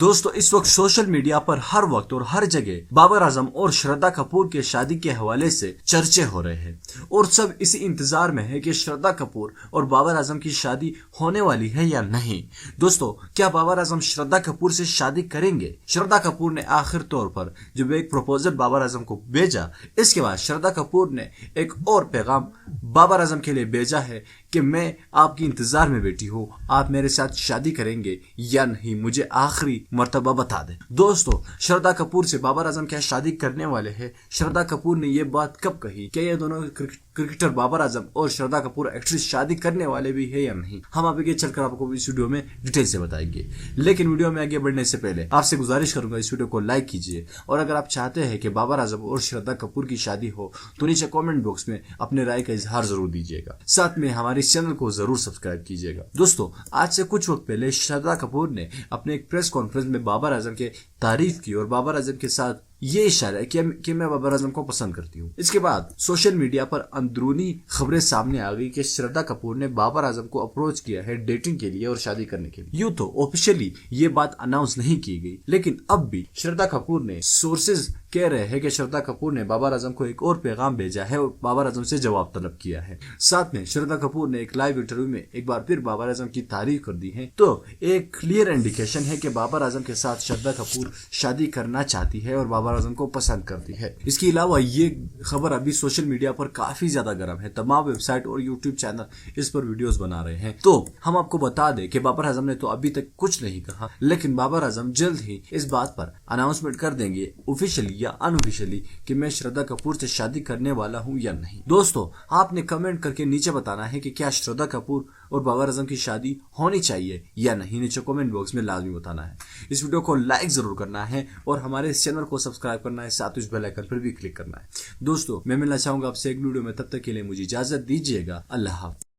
दोस्तों इस वक्त सोशल मीडिया पर हर वक्त और हर जगह बाबर आजम और श्रद्धा कपूर के शादी के हवाले से चर्चे हो रहे हैं और सब इसी इंतजार में है कि श्रद्धा कपूर और बाबर आजम की शादी होने वाली है या नहीं। दोस्तों क्या बाबर आजम श्रद्धा कपूर से शादी करेंगे? श्रद्धा कपूर ने आखिर तौर पर जब एक प्रपोजल बाबर आजम को भेजा, इसके बाद श्रद्धा कपूर ने एक और पैगाम बाबर आजम के लिए भेजा है कि मैं आपकी इंतजार में बैठी हूँ, आप मेरे साथ शादी करेंगे या नहीं, मुझे आखिरी मर्तबा बता दें। दोस्तों श्रद्धा कपूर से बाबर आजम क्या शादी करने वाले हैं? श्रद्धा कपूर ने ये बात कब कही? क्या ये दोनों क्रिकेटर बाबर आजम और श्रद्धा कपूर एक्ट्रेस शादी करने वाले भी है या नहीं? हम आगे चलकर आपको इस वीडियो में डिटेल से बताएंगे। लेकिन वीडियो में आगे बढ़ने से पहले आपसे गुजारिश करूंगा इस वीडियो को लाइक कीजिए और अगर आप चाहते हैं कि बाबर आजम और श्रद्धा कपूर की शादी हो तो नीचे कमेंट बॉक्स में अपने राय का इजहार जरूर दीजिएगा। साथ में हमारे चैनल को जरूर सब्सक्राइब कीजिएगा। दोस्तों आज से कुछ वक्त पहले श्रद्धा कपूर ने अपने एक प्रेस कॉन्फ्रेंस में बाबर आजम के तारीफ की और बाबर आजम के साथ ये इशारा कि मैं बाबर आजम को पसंद करती हूँ। इसके बाद सोशल मीडिया पर अंदरूनी खबरें सामने आ गई कि श्रद्धा कपूर ने बाबर आजम को अप्रोच किया है डेटिंग के लिए और शादी करने के लिए। यूँ तो ऑफिशियली ये बात अनाउंस नहीं की गई, लेकिन अब भी श्रद्धा कपूर ने सोर्सेज कह रहे हैं कि श्रद्धा कपूर ने बाबर आजम को एक और पैगाम भेजा है और बाबर आजम से जवाब तलब किया है। साथ में श्रद्धा कपूर ने एक लाइव इंटरव्यू में एक बार फिर बाबर आजम की तारीफ कर दी है, तो एक क्लियर इंडिकेशन है कि बाबर आजम के साथ श्रद्धा कपूर शादी करना चाहती है और बाबर आजम को पसंद करती है। इसके अलावा ये खबर अभी सोशल मीडिया पर काफी ज्यादा गर्म है। तमाम वेबसाइट और यूट्यूब चैनल इस पर वीडियोस बना रहे हैं। तो हम आपको बता दें कि बाबर आजम ने तो अभी तक कुछ नहीं कहा, लेकिन बाबर आजम जल्द ही इस बात पर अनाउंसमेंट कर देंगे ऑफिशियली या अनऑफिशियली कि मैं श्रद्धा कपूर से शादी करने वाला हूं या नहीं। दोस्तों आपने कमेंट करके नीचे बताना है कि क्या श्रद्धा कपूर और बाबर आजम की शादी होनी चाहिए या नहीं। नीचे कमेंट बॉक्स में लाजमी बताना है। इस वीडियो को लाइक जरूर करना है और हमारे इस चैनल को सब्सक्राइब करना है, साथ उस बेल आइकन पर भी क्लिक करना है। दोस्तों मैं मिलना चाहूंगा आपसे एक वीडियो में, तब तक के लिए मुझे इजाजत दीजिएगा। अल्लाह हाफ़िज़।